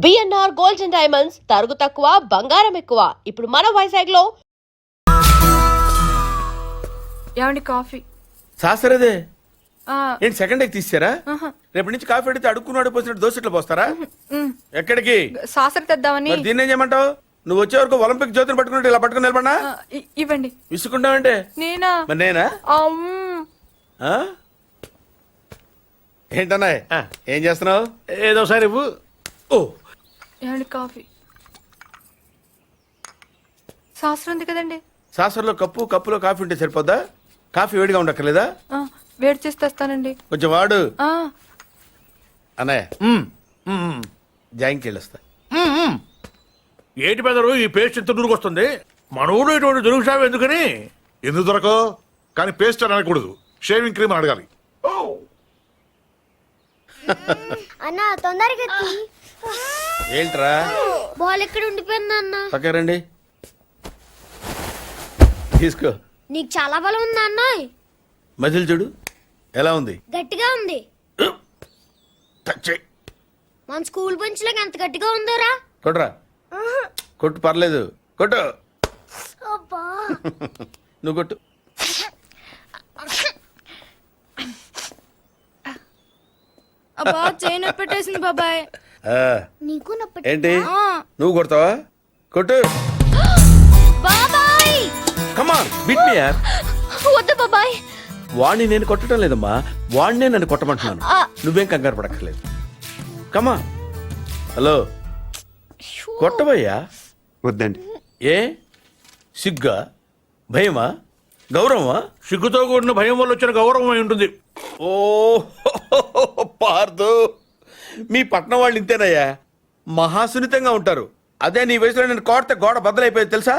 BNR gold and diamonds తరుగు తక్కువ బంగారం ఎక్కువ. ఇప్పుడు మన వైజాగ్ లో. ఏమండి కాఫీ? సాసరేదే ఏంటి సెకండ్ ఎగ్ తీసారా? రేపటి నుంచి కాఫీ అడిగితే అడుక్కున్నాడు పోసినట్టు దోశట్లు పోస్తారా? ఎక్కడికి? సాసర తెద్దామని. దీన్ని ఏం చేయమంటావు? నువ్వు వచ్చే వరకు ఒలింపిక్ జ్యోతిని పట్టుకున్నట్టు ఇలా పట్టుకుని నిలబడినా ఇవ్వండి. విసుకుంటావంటే నేనా? మరి నేనా? ఏంటన్నా ఏం చేస్తున్నావు? ఏదో సార్ ఇవ్వు. ఓ ఏమండి కాఫీ? సాసర ఉంది కదండి. సాసర్లో కప్పులో కాఫీ ఉంటే సరిపోద్దా? కాఫీ వేడిగా ఉండక్కర్లేదా? వేడి చేసి తెస్తానండి. కొంచెం వాడు అన్నయ్య. జాయింకి వెళ్ళొస్తా. ఏంటి పెదరు ఈ పేస్ట్ ఎంత దూరకు వస్తుంది? మన ఊళ్ళో ఇటువంటి దొరుకుతావు ఎందుకని? ఎందుకు దొరకో కానీ పేస్ట్ అని అనకూడదు, షేవింగ్ క్రీమ్ అడగాలి. అన్న తొందరగా ఏంట్రా బాల్ ఎక్కడ ఉండిపోయింది అన్న? పక్క రండి తీసుకో. నీకు చాలా బలం ఉంది అన్న. మజిల్ చూడు ఎలా ఉంది? గట్టిగా ఉంది. మన స్కూల్ బెంచ్ లాగా ఎంత గట్టిగా ఉందోరా. కొట్రా కొట్టు, పర్లేదు కొట్టు. నువ్వు కొట్టు. అబ్బా చేయి నొప్పి పెట్టేసింది బాబాయ్. నీకు నొప్పి ఏంటి నువ్వు కొడతావా? కొట్టు. బాబాయ్ కమాన్ బీట్ మీ యార్. వద్దు బాబాయ్. వాణ్ణి నేను కొట్టడం లేదమ్మా, వాణ్ణే నన్ను కొట్టమంటున్నాను. నువ్వేం కంగారు పడక్కర్లేదు. కమా. హలో కొట్టబోయ్యా. వద్దండి. ఏ సిగ్గా, భయమా, గౌరవమా? సిగ్గుతో కూడిన భయం వల్ల వచ్చిన గౌరవం అయి ఉంటుంది. ఓ పార్దు, మీ పట్నం వాళ్ళు ఇంతేనయ్యా, మహాసున్నితంగా ఉంటారు. అదే నీ వయసులో నేను కోడితే గోడ బద్దలైపోయేది తెలుసా?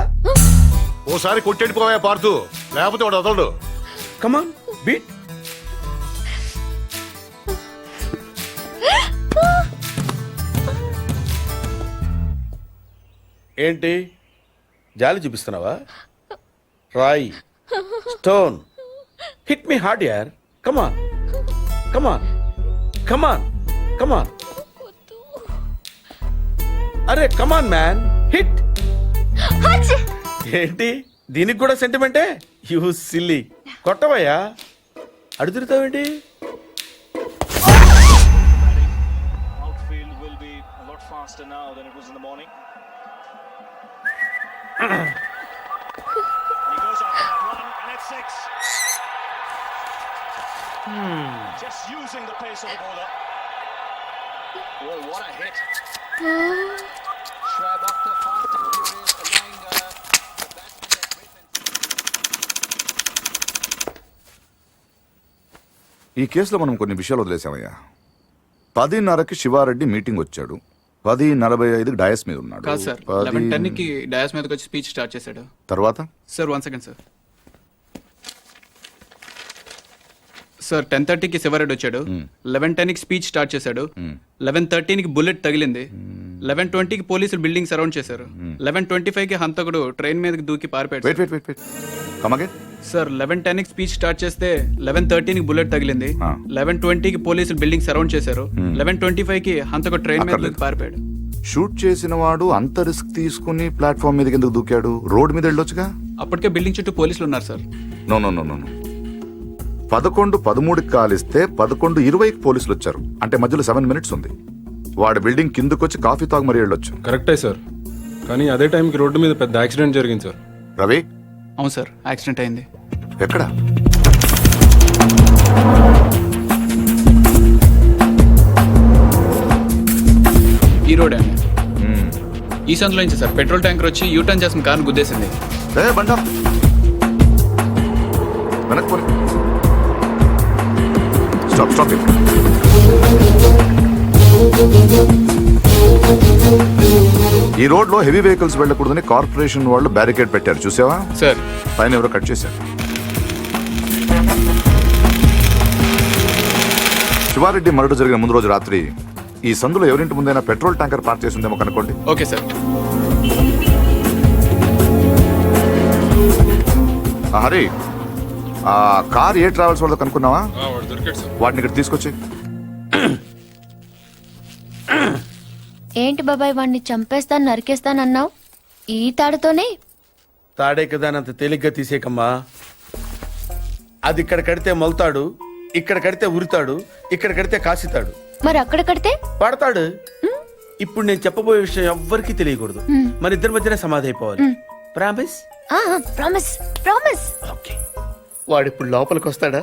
ఓసారి కొట్టెడిపోయా పార్తు, లేకపోతే వాడు వదలడు. కమాన్ బీట్. ఏంటి జాలి చూపిస్తున్నావా? రాయ్ స్టోన్ హిట్ మీ హార్డ్ యార్. కమాన్ కమాన్ కమాన్ కమాన్. అరే కమాన్ మ్యాన్, హిట్. ఏంటి దీనికి కూడా సెంటిమెంటే? You silly. కొట్టవయ్యా, అడుగుతావేంటి? Outfield will be a lot faster now than it was in the morning. He goes after that one and it's six. Just using the pace of the bowler. Well, what a hit. Schwab after fast and furious, allowing the batsman a great. ఈ కేసులో మనం కొన్ని విషయాలు వదిలేసామయ్యా. 10:30కి Sivareddy meeting వచ్చాడు, 10:45కి dais మీద ఉన్నాడు. కాదు sir, 11:10కి dais మీదకి వచ్చి స్పీచ్ స్టార్ట్ చేశాడు. తర్వాత సార్ 1 సెకండ్ సార్. సార్ 10:30కి శివారెడ్డి వచ్చాడు, 11:10కి స్పీచ్ స్టార్ట్ చేశాడు, 11:13కి బుల్లెట్ తగిలింది, 11:20కి పోలీసులు బిల్డింగ్ సరౌండ్ చేశారు, 11:25కి హంతకుడు ట్రైన్ మీదకి దూకి పారిపోయాడు. సార్ 11:10కి స్పీచ్ స్టార్ట్ చేస్తే 11:13కి బుల్లెట్ తగిలింది, 11:20కి పోలీసులు బిల్డింగ్ సరౌండ్ చేశారు, 11:25కి హంతకుడు ట్రైన్ మీద దూకి పారిపోయాడు. షూట్ చేసిన వాడు అంత రిస్క్ తీసుకుని ప్లాట్ఫామ్ మీదకి ఎందుకు దూకాడు? రోడ్ మీద వెళ్ళొచ్చుగా. అప్పటికే బిల్డింగ్ చుట్టూ పోలీసులు ఉన్నారు సార్. నో 11:13కి కాలిస్తే 11:20కి పోలీసులు వచ్చారు, అంటే మధ్యలో 7 minutes ఉంది. వాడు బిల్డింగ్ కిందకొచ్చి కాఫీ తాగు మరీ వెళ్ళొచ్చు. కరెక్టే సార్, కానీ అదే టైంకి రోడ్డు మీద పెద్ద యాక్సిడెంట్ జరిగింది సార్. రవి? అవును సార్, యాక్సిడెంట్ అయింది. ఎక్కడ? ఈ రోడ్ అండి. ఈ సందులో నుంచి సార్ పెట్రోల్ ట్యాంకర్ వచ్చి యూటర్న్ చేసిన కార్ను గుద్దేసింది. బండా వెనక్కి స్టాప్. ఈ రోడ్ లో హెవీ వెహికల్స్ వెళ్ళకూడదని కార్పొరేషన్ వాళ్ళు బ్యారికేడ్ పెట్టారు, చూసావా సార్? పైన ఎవరో కట్ చేశారు. శివారెడ్డి మర్డర్ జరిగిన ముందు రోజు రాత్రి ఈ సందులో ఎవరింటి ముందైనా పెట్రోల్ ట్యాంకర్ పార్క్ చేసి ఉందేమో కనుకోండి. Okay sir. హరి, ఆ కార్ ఏ ట్రావెల్స్ వాళ్ళతో కనుక్కున్నావా? వాటిని ఇక్కడ తీసుకొచ్చి. ఏంటి బాబాయ్ వాడిని చంపేస్తాను నరికేస్తానన్నావు ఈ తాడుతోనే? తాడే కదా అని అంత తేలిగ్గా తీసేకమ్మా. అది ఇక్కడ కడితే మొలతాడు, ఇక్కడ కడితే ఉరితాడు, ఇక్కడ కడితే కాసితాడు, మరి అక్కడ కడితే? పడతాడు. ఇప్పుడు నేను చెప్పబోయే విషయం ఎవ్వరికీ తెలియకూడదు. మన ఇద్దరి మధ్యనే సమాధి అయిపోవాలి. ప్రామిస్? Promise promise. ఓకే. వాడు ఇప్పుడు లోపలికి వస్తాడా?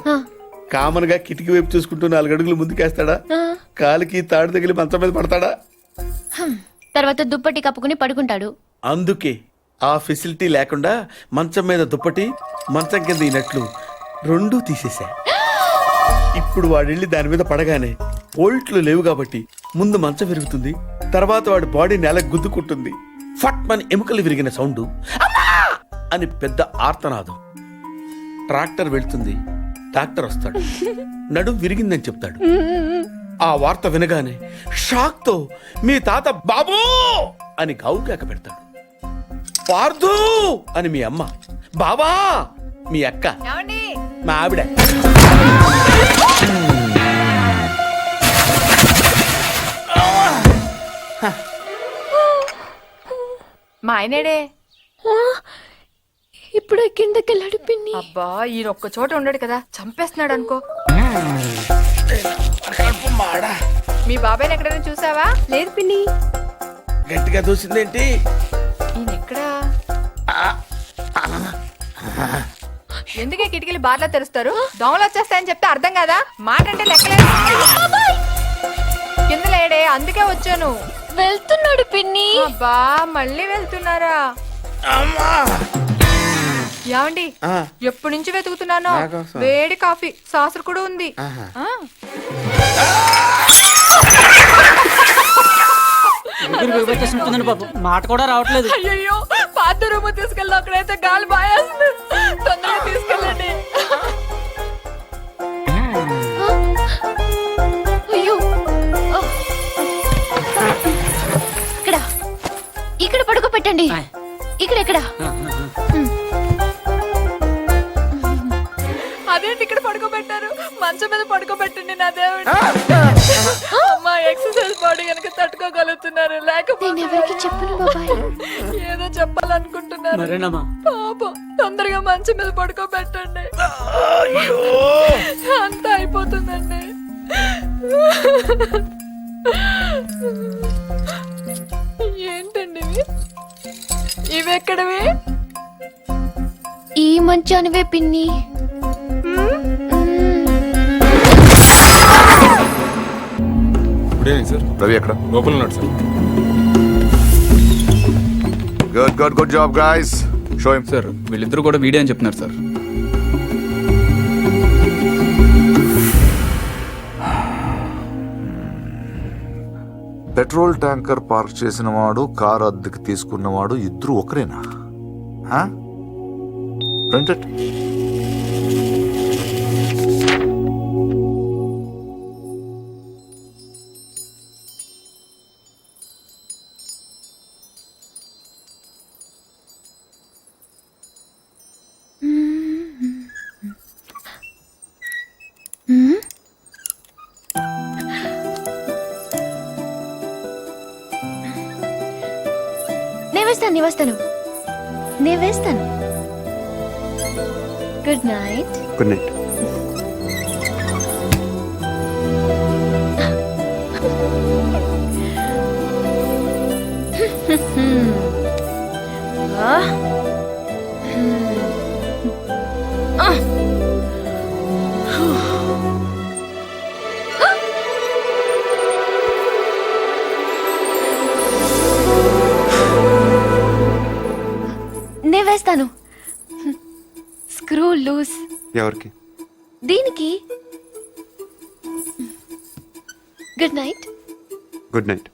కామన్ గా కిటికీ వైపు చూసుకుంటూ 4 అడుగులు ముందుకేస్తాడా? కాలికి తాడు తగిలి మంచం మీద పడతాడా? తర్వాత దుప్పటి కప్పుకుని పడుకుంటాడు. అందుకే ఆ ఫెసిలిటీ లేకుండా మంచం మీద దుప్పటి, మంచం కింద ఈనట్లు రెండూ తీసేశా. ఇప్పుడు వాడెళ్ళి దాని మీద పడగానే పోల్ట్లు లేవు కాబట్టి ముందు మంచం విరుగుతుంది, తర్వాత వాడి బాడీ నేల గుద్దుకుంటుంది. ఫట్ మన ఎముకలు విరిగిన సౌండ్, అమ్మా అని పెద్ద ఆర్తనాదం. ట్రాక్టర్ వెళ్తుంది, డాక్టర్ వస్తాడు, నడుం విరిగిందని చెప్తాడు. ఆ వార్త వినగానే షాక్ తో మీ తాత బాబూ అని గావుకేక పెడతాడు. పార్థు అని మీ అమ్మ, బాబా మీ అక్క, మా ఆవిడ. మా ఆయనేడే? ఇప్పుడు కిందకి వెళ్ళాడు పిన్ని. అబ్బా ఈయన ఒక్క చోట ఉండడు కదా, చంపేస్తున్నాడు అనుకో. మీ బాబాయ్ని ఎక్కడైనా చూసావా? లేదు పిన్ని. గట్టిగా దూసిందేంటి? ఈయన ఎక్కడా? ఎందుకే కిటికీలు బార్లా తెరుస్తారు? దోమలు వచ్చేస్తాయని చెప్తే అర్థం కదా? మాట అంటే లెక్కలేదు. కింద లేడే, అందుకే వచ్చాను. వెళ్తున్నాడు పిన్ని. అబ్బా మళ్ళీ వెళ్తున్నారా? ఏమండి, ఎప్పటి నుంచి వెతుకుతున్నానో వేడి కాఫీ సాసర్ కూడా ఉంది. మాట కూడా రావట్లేదు. అయ్యో పాత రూమ్ తీసుకెళ్ళి అక్కడైతే గాలి బాయేస్తుంది. తొందరగా తీసుకెళ్ళండి. అయ్యో ఇక్కడ ఇక్కడ పడుకోబెట్టండి. ఇక్కడ అదేంటి ఇక్కడ పడుకోబెట్టారు? మంచం మీద పడుకోబెట్టండి నా దేవుడు. అమ్మా ఎక్సర్సైజ్ బాడీ కనుక తట్టుకోగలుగుతున్నారు, లేకపోతే ఎవరికి చెప్పను బాబాయ్. ఏదో చెప్పాలనుకుంటున్నారు. పాపం తొందరగా మంచం మీద పడుకోబెట్టండి. అంతా అయిపోతుందండి. ఏంటండి ఇవి ఎక్కడవి? ఈ మంచానివే పిన్ని. Good evening sir. రవి ఎక్కడ? లోపల ఉన్నాడు sir. Good job guys. Show him. Sir వీళ్ళిద్దరూ కూడా వీడియో అని చెప్తున్నారు సార్. పెట్రోల్ ట్యాంకర్ పార్క్ చేసిన వాడు, కారు అద్దెకి తీసుకున్నవాడు ఇద్దరు ఒకరేనా? ప్రింటెడ్. నేను వేస్తాను. Good night. Good night. నేను వేస్తాను. Screw loose. ఎవరికి? దీనికి. Good night. Good night.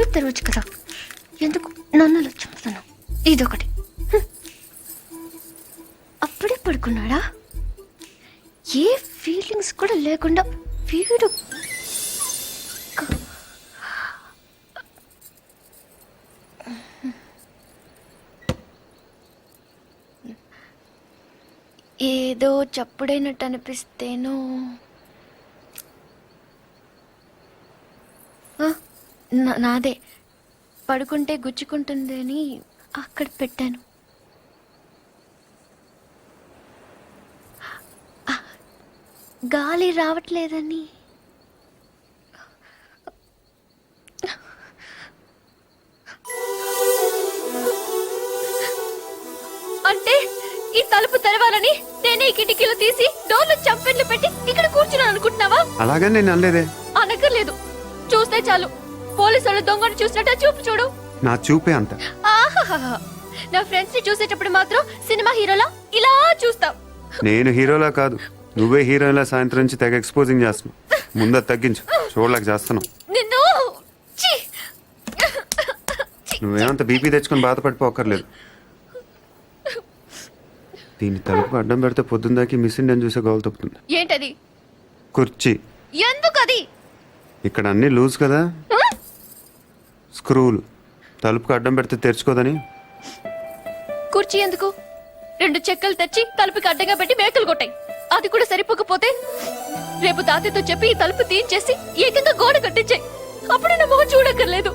తలుపే తెరవచ్చు కదా, ఎందుకు నన్ను చంపుతాను? ఇదొకటి. అప్పుడే పడుకున్నాడా? ఏ ఫీలింగ్స్ కూడా లేకుండా వీడు ఏదో చప్పుడైనట్టు అనిపిస్తేనో. నాదే పడుకుంటే గుచ్చుకుంటుంది అని అక్కడ పెట్టాను. గాలి రావట్లేదని అంటే ఈ తలుపు తెరవాలని నేనే ఈ కిటికీలు తీసి డోర్లు చంపెట్లు పెట్టి ఇక్కడ కూర్చున్నాను అనుకుంటున్నావా? అలాగని నేను అనలేదే. అనక్కర్లేదు, చూస్తే చాలు పోలీసు వాళ్ళు దొంగను చూసినట్టు చూపు చూడు. నా చూపే అంత. ఆహాహా, నా ఫ్రెండ్స్ ని చూసేటప్పుడు మాత్రం సినిమా హీరోలా ఇలా చూస్తావు. నేను హీరోలా కాదు, నువ్వే హీరోలా సాయంత్రం నుంచి తెగ ఎక్స్పోజింగ్ చేస్తున్నావు. ముందు అది తగ్గించు, చూడలేక చేస్తున్నావు. నిన్ను ఛీ! నువ్వేమంత బీపీ తెచ్చుకొని బాధపడిపోకర్లేదు. దీన్ని తలుపు అడ్డం పెడితే పొద్దున్నదాకి మిస్ ఇండియన్ చూసే గోల్ తప్పుతుంది. ఏంటది? కుర్చీ. ఎందుకది? ఇక్కడ అన్నీ లూజ్ కదా, స్క్రూలు. తలుపుకి అడ్డం పెడితే తెరుచుకోదని. కుర్చీ ఎందుకు? 2 చెక్కలు తెచ్చి తలుపుకి అడ్డంగా పెట్టి మేకలు కొట్టాయి. అది కూడా సరిపోకపోతే రేపు తాతయ్యతో చెప్పి ఈ తలుపు తీయించేసి ఏకంగా గోడ కట్టించాయి. అప్పుడు నా మొహం చూడక్కర్లేదు.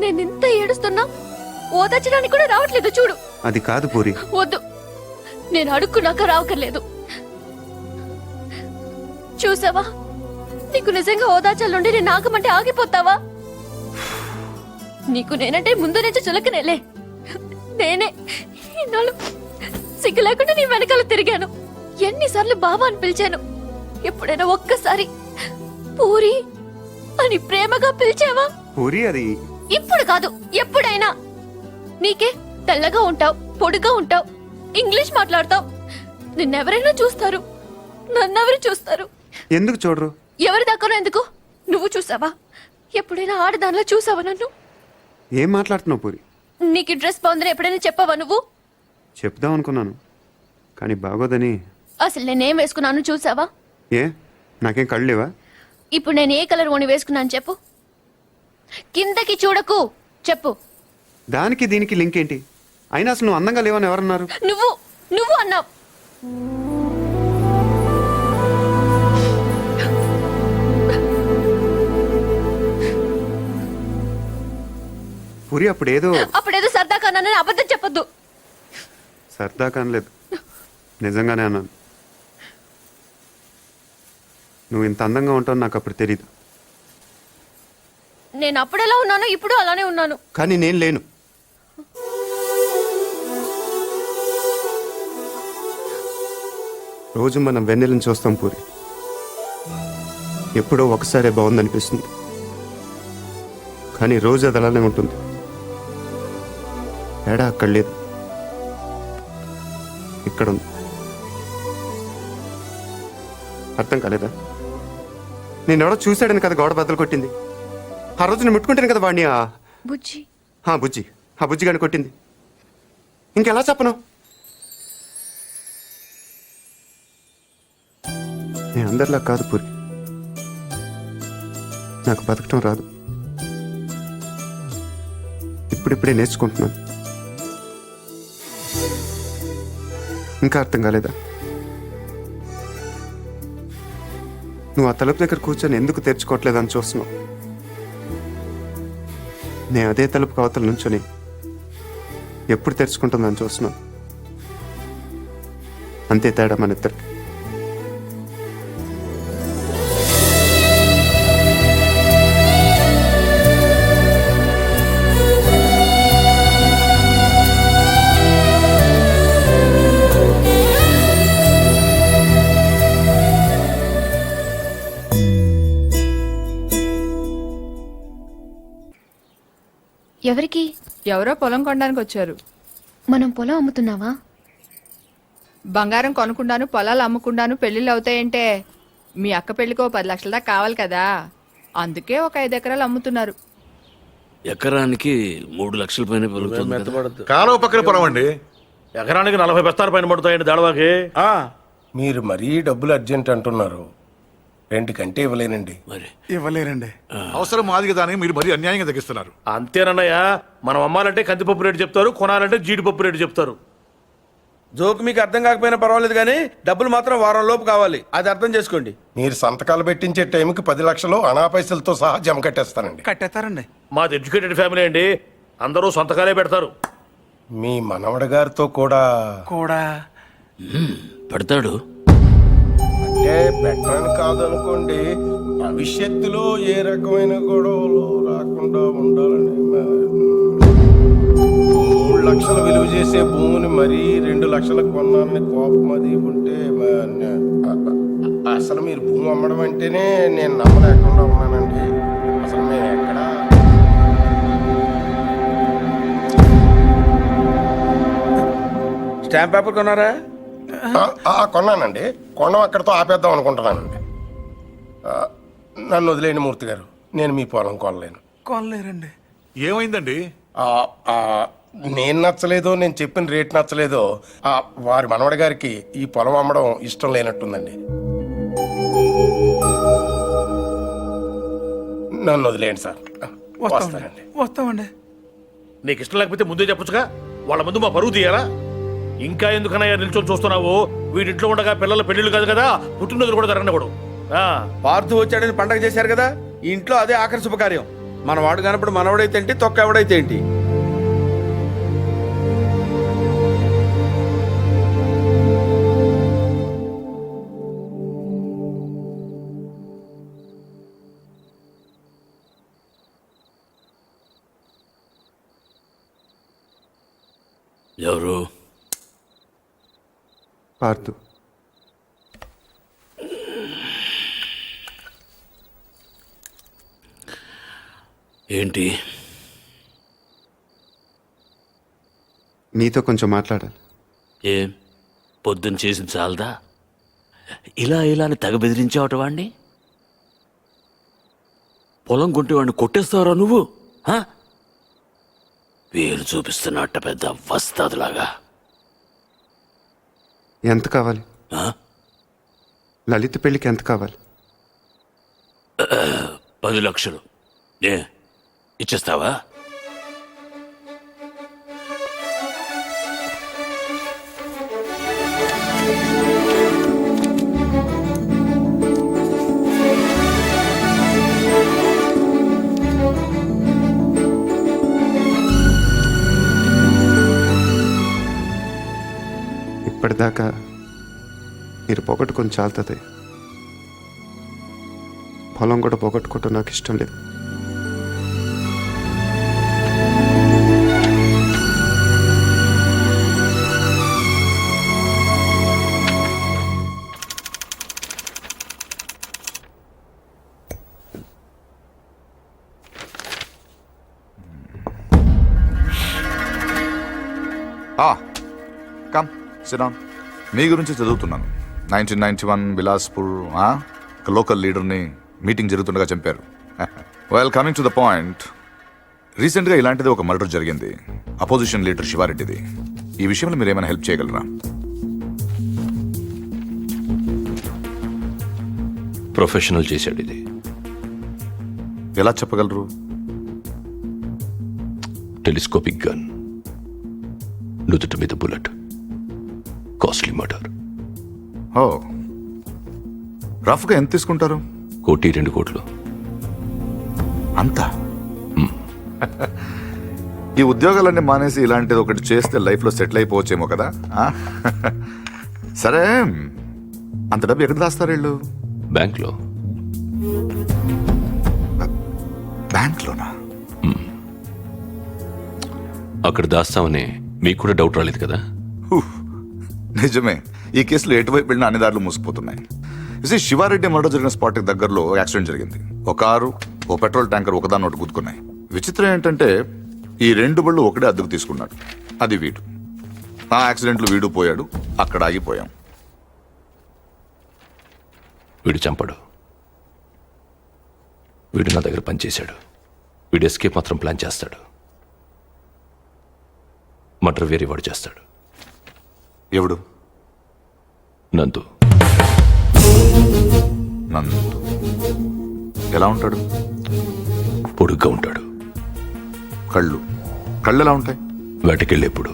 నేనింత ఏడుస్తున్నా ఓదార్చడానికి కూడా రావట్లేదు చూడు. అది కాదు పూరి. వద్దు, నేను అడుక్కున్నాక రావక్కర్లేదు. చూసావా, నీకు నిజంగా ఓదార్చాలంటే నేను ఆగమంటే ఆగిపోతావా? నీకు నేనంటే ముందు నుంచి చులకనేలే. నేనే ఇన్నాళ్ళు సిగ్గు లేకుండా నీ వెనకాల తిరిగాను. ఎన్నిసార్లు బాబా అని పిలిచాను. ఎప్పుడైనా ఒక్కసారి పూరి అని ప్రేమగా పిలిచావా? పూరి అది ఇప్పుడు కాదు, ఎప్పుడైనా. నీకే తెల్లగా ఉంటావు, పొడిగా ఉంటావు, ఇంగ్లీష్ మాట్లాడతావు. నిన్నెవరైనా చూస్తారు, నన్నెవరు చూస్తారు? ఎందుకు చూడరు? ఎవరి దాకానో ఎందుకు? నువ్వు చూసావా? ఎప్పుడైనా ఆడదానిలో చూసావా నన్ను? ఏం మాట్లాడుతున్నావు పూరి? నీకు డ్రెస్ బాగుందని ఎప్పుడైనా చెప్పావా నువ్వు? చెప్దాం అనుకున్నాను, కానీ బాగోదని. అసలు నేనేం వేసుకున్నాను చూసావా? ఏ, నాకేం కళ్ళు లేవా? ఇప్పుడు నేను ఏ కలర్ ఓని వేసుకున్నాను చెప్పు. కిందకి చూడకు, చెప్పు. దానికి దీనికి లింక్ ఏంటి? అయినా అసలు నువ్వు అందంగా లేవని ఎవరన్నారు? నువ్వు అన్నావు. పూరి అప్పుడేదో సరదాగా అన్నానని అబద్ధం చెప్పొద్దు. సరదా కానలేదు, నిజంగానే అన్నాను. నువ్వు ఇంత అందంగా ఉంటావు నాకు అప్పుడు తెలీదు. నేను అప్పుడు ఎలా ఉన్నానో ఇప్పుడు అలానే ఉన్నాను. కానీ నేను లేను. రోజు మనం వెన్నెలను చూస్తాం పూరి. ఎప్పుడో ఒకసారే బాగుందనిపిస్తుంది, కానీ రోజు అది అలానే ఉంటుంది. తేడా అక్కడ లేదు, ఇక్కడ ఉంది. అర్థం కాలేదా? నేనెవడో చూశాడని కదా గోడ బద్దలు కొట్టింది. ఆ రోజు నేను ముట్టుకుంటాను కదా వాడిని. బుజ్జి బుజ్జి, ఆ బుజ్జిగాని కొట్టింది. ఇంకెలా చెప్పను? నేను అందరిలా కాదు పూరి, నాకు బతకటం రాదు. ఇప్పుడిప్పుడే నేర్చుకుంటున్నాను. ఇంకా అర్థం కాలేదా? నువ్వు ఆ తలుపు దగ్గర కూర్చొని ఎందుకు తెరుచుకోవట్లేదని చూస్తున్నావు. నేను అదే తలుపు కవతల నుంచొని ఎప్పుడు తెరుచుకుంటుందని చూస్తున్నాను. అంతే తేడా మన ఇద్దరికి. ఎవరికి? ఎవరో పొలం కొనడానికి వచ్చారు. మనం పొలం అమ్ముతున్నావా? బంగారం కొనుక్కుండాను, పొలాలు అమ్ముకుండాను పెళ్లిళ్ళు అవుతాయంటే మీ అక్క పెళ్లికో 10 లక్షల దాకా కావాలి కదా. అందుకే ఒక 5 ఎకరాలు అమ్ముతున్నారు. ఎకరానికి 3 లక్షల పైన పలుకుతుంది కదా. మెత్తబడద్దు. కాలువ పక్కన పొలం అండి. ఎకరానికి 40 బస్తాల పైన పడుతాయండి దాడవాకి. మీరు మరీ డబ్బులు అర్జెంట్ అంటున్నారు. 2 కంటే ఇవ్వలేనండి. మరి ఇవ్వలేరండి. అవసరం మాదిగా దానికి మీరు మరీ అన్యాయంగా తగ్గిస్తున్నారు. అంతేనన్నయ్య, మనం అమ్మాలంటే కందిపప్పు రేటు చెప్తారు, కొనాలంటే జీడిపప్పు రేటు చెప్తారు. జోక్ మీకు అర్థం కాకపోయినా పర్వాలేదు కానీ డబ్బులు మాత్రం వారం లోపు కావాలి, అది అర్థం చేసుకోండి. మీరు సంతకాలు పెట్టించే టైంకి 10 లక్షలు అనా పైసలతో సహా జమ కట్టేస్తానండి. కట్టేస్తారండి. మాది ఎడ్యుకేటెడ్ ఫ్యామిలీ అండి, అందరూ సంతకాలే పెడతారు. మీ మనవడి గారితో కూడా పెడతాడు. అంటే పెట్టడానికి కాదనుకోండి, భవిష్యత్తులో ఏ రకమైన గొడవలు రాకుండా ఉండాలని 3 లక్షలు విలువ చేసే భూమిని మరీ 2 లక్షలకు కొన్నానని కోపం అది ఉంటే అసలు మీరు భూమి అమ్మడం అంటేనే నేను నమ్మలేకుండా ఉన్నానండి. అసలు మేము ఎక్కడ స్టాంప్ పేపర్ కొన్నారా? కొన్నానండి. కొనం అక్కడితో ఆపేద్దాం అనుకుంటున్నానండి. నన్ను వదిలేని మూర్తి గారు, నేను మీ పొలం కొనలేను. కొనలేరండి. ఏమైందండి? నేను నచ్చలేదో, నేను చెప్పిన రేట్ నచ్చలేదో వారి మనవడి గారికి ఈ పొలం అమ్మడం ఇష్టం లేనట్టుందండి. నన్ను వదిలేయండి సార్. వస్తానండి. వస్తామండి. నీకు ఇష్టం లేకపోతే ముందే చెప్పొచ్చుగా, వాళ్ళ ముందు మా పరువు తీయాలా? ఇంకా ఎందుకనయ్యా నిల్చొని చూస్తున్నావు? వీడింట్లో ఉండగా పిల్లల పెళ్లిళ్ళు కాదు కదా, పుట్టినరోజులు కూడా జరగనివ్వడు. పార్థు వచ్చాడని పండగ చేశారు కదా, ఈ ఇంట్లో అదే ఆఖరి శుభకార్యం. మన వాడు కానప్పుడు మనవడైతే ఏంటి, తొక్క ఎవడైతే ఏంటి. ఎవరు? పార్థు. ఏంటి? నీతో కొంచెం మాట్లాడాలి. ఏం పొద్దున్న చేసింది చాలదా? ఇలా అని తెగ బెదిరించావట వాడిని. పొలం కొంటే వాడిని కొట్టేస్తావరా నువ్వు? వేలు చూపిస్తున్నట్ట పెద్ద వస్తాదులాగా. ఎంత కావాలి? లలిత పెళ్లికి ఎంత కావాలి? 10 లక్షలు. ఇచ్చేస్తావా? ఇప్పటిదాకా మీరు పోగొట్టుకొని చాలుతుంది. పొలం కూడా పోగొట్టుకోవటం నాకు ఇష్టం లేదు. కమ్ సిరాన్. మీ గురించి చదువుతున్నాను. 1991 బిలాస్పూర్ లోకల్ లీడర్ని మీటింగ్ జరుగుతుండగా చంపారు. Well, coming to the point, రీసెంట్గా ఇలాంటిది ఒక మర్డర్ జరిగింది, అపోజిషన్ లీడర్ శివారెడ్డిది. ఈ విషయంలో మీరు ఏమైనా హెల్ప్ చేయగలరా? ప్రొఫెషనల్ చేశాడు ఇది. ఎలా చెప్పగలరు? టెలిస్కోపిక్ గన్, నుదుటి మీద బుల్లెట్, కాస్ట్లీ మర్డర్. ఓ, రఫ్గా ఎంత తీసుకుంటారు? 1-2 కోట్లు. అంతా? ఈ ఉద్యోగాలన్నీ మానేసి ఇలాంటిది ఒకటి చేస్తే లైఫ్లో సెటిల్ అయిపోవచ్చేమో కదా. సరే, అంత డబ్బు ఎక్కడ దాస్తారు వీళ్ళు? బ్యాంక్లో. బ్యాంక్లోనా? అక్కడ దాస్తామని మీకు కూడా డౌట్ రాలేదు కదా? నిజమే, ఈ కేసులో ఎటువైపు వెళ్ళినా అన్ని దారులు మూసిపోతున్నాయి. శివారెడ్డి మర్డర్ జరిగిన స్పాట్కి దగ్గరలో యాక్సిడెంట్ జరిగింది. ఒక కారు, ఓ పెట్రోల్ ట్యాంకర్ ఒకదాన్ని ఒకటి గుద్దుకున్నాయి. విచిత్రం ఏంటంటే ఈ 2 బళ్ళు ఒకటే అద్దెకు తీసుకున్నాడు. అది వీడు. ఆ యాక్సిడెంట్లో వీడు పోయాడు, అక్కడ ఆగిపోయాం. వీడు చంపడు. వీడు నా దగ్గర పనిచేశాడు. వీడు ఎస్కేప్ మాత్రం ప్లాన్ చేస్తాడు. మర్డర్ వేరే వాడు చేస్తాడు. ఎవడు? నందు. నందు ఎలా ఉంటాడు? పొడుగ్గా ఉంటాడు. కళ్ళు ఎలా ఉంటాయి? వేటకెళ్ళేప్పుడు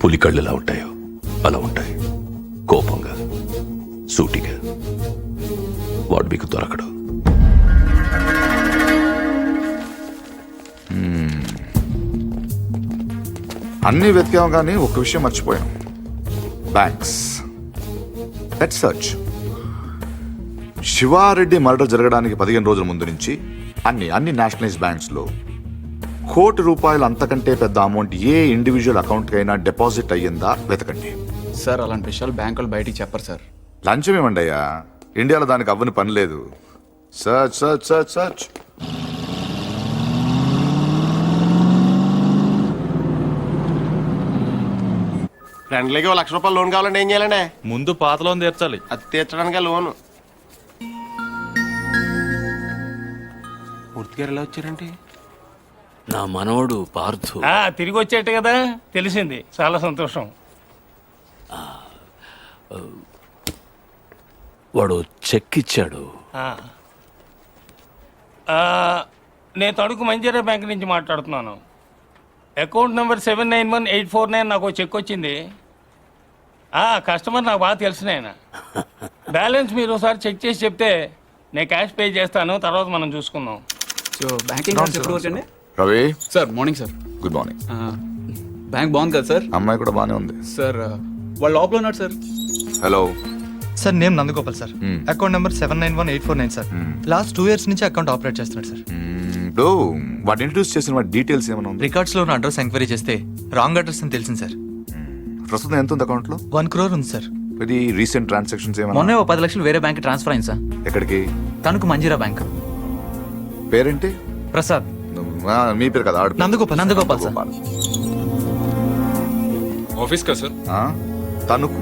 పులి కళ్ళు ఎలా ఉంటాయో అలా ఉంటాయి. కోపంగా, సూటిగా. వాడు మీకు దొరకడు. అన్నీ వెతికాం కానీ ఒక విషయం మర్చిపోయాం. Banks. Let's search. Sivareddy murder జరగడానికి 15 రోజుల ముందు నుంచి అన్ని నేషనలైజ్ బ్యాంక్స్ లో ₹1,00,00,000 అంతకంటే పెద్ద అమౌంట్ ఏ ఇండివిజువల్ అకౌంట్ కైనా డిపాజిట్ అయ్యిందా వెతకండి. సార్ అలాంటి విషయాలు బ్యాంకులు బయటికి చెప్పరు సార్. లంచం ఏమండి అయ్యా, ఇండియాలో దానికి అవ్వని పని లేదు. Search search search search. ఫ్రెండ్లీకి ₹1,00,000 లోన్ కావాలంటే ఏం చేయాలండి? ముందు పాత లోన్ తీర్చాలి. అది తీర్చడానికి లోను. పూర్తిగా ఎలా వచ్చారంటే నా మనవడు పార్థు. తిరిగి వచ్చేట్టు కదా, తెలిసింది. చాలా సంతోషం. వాడు చెక్ ఇచ్చాడు. నేను తణుకు మంజీరా బ్యాంక్ నుంచి మాట్లాడుతున్నాను. అకౌంట్ నెంబర్ 791849 నాకు ఒక చెక్ వచ్చింది. కస్టమర్ నాకు బాగా తెలిసిన ఆయన. బ్యాలెన్స్ మీరు ఒకసారి చెక్ చేసి చెప్తే నేను క్యాష్ పే చేస్తాను, తర్వాత మనం చూసుకుందాం. సో బ్యాంకింగ్ ఎప్పుడు వచ్చండి? Ravi sir morning sir. Good morning. Bank బాగుంది కదా సార్? అమ్మాయి కూడా బాగానే ఉంది సార్. వాళ్ళు లోపల ఉన్నారు sir. Hello sir, name Nandagopal sir. Account number 791849 sir. Last 2 years నుంచి అకౌంట్ ఆపరేట్ చేస్తున్నాడు సార్. ఇప్పుడు వాడు ఇంట్రడ్యూస్ చేసిన వాడి డీటెయిల్స్ ఏమైనా ఉంది? రికార్డ్స్ లో ఉన్న అడ్రస్ ఎంక్వైరీ చేస్తే రాంగ్ అడ్రస్ అని తెలిసింది సార్. ప్రస్తుతం ఎంత ఉంది అకౌంట్ లో? 1 crore ఉంది సార్. ఇది రీసెంట్ ట్రాన్సాక్షన్స్ ఏమైనా? మొన్నే 10 లక్షలు వేరే బ్యాంక్ ట్రాన్స్ఫర్ అయింది సార్. ఎక్కడికి? తణుకు మంజీరా బ్యాంక్. పేరేంటి? ప్రసాద్. మీ పేరు కదా? నందగోపాల్ సార్. ఆఫీస్ కదా sir? Tanuku.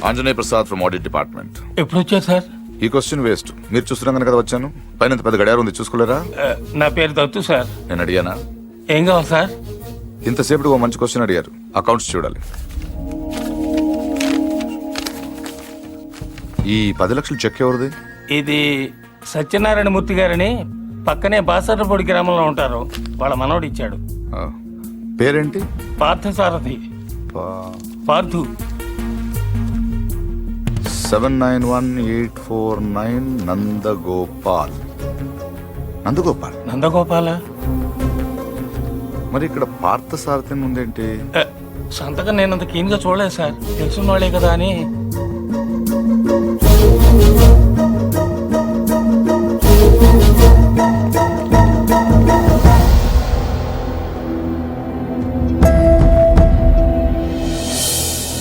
Anjaneya Prasad from audit department. ఎప్పుడు వచ్చారు సార్? ఈ క్వశ్చన్ వేస్ట్. మీరు చూస్తున్నాను కదా వచ్చాను. పైన పెద్ద గడియారం ఉంది, చూసుకోలేరా? నా పేరు దత్తు సార్. నేను అడిగానా? ఏం కావాలి సార్? ఇంతసేపు ఓ మంచి క్వశ్చన్ అడిగారు. అకౌంట్స్ చూడాలి. ఈ 10 లక్షలు చెక్ ఎవరిది? ఇది సత్యనారాయణ మూర్తి గారని పక్కనే బాసర్లపొడి గ్రామంలో ఉంటారు. వాళ్ళ మనవడు ఇచ్చాడు. పేరేంటి? పార్థసారథి. పార్థు. 791849 నందగోపాల్. నందగోపాల. మరి ఇక్కడ పార్థసారథి ఉందేంటి? సంతకం నేనంత కీన్ గా చూడలేదు సార్. తెలుసున్న వాళ్ళే కదా అని.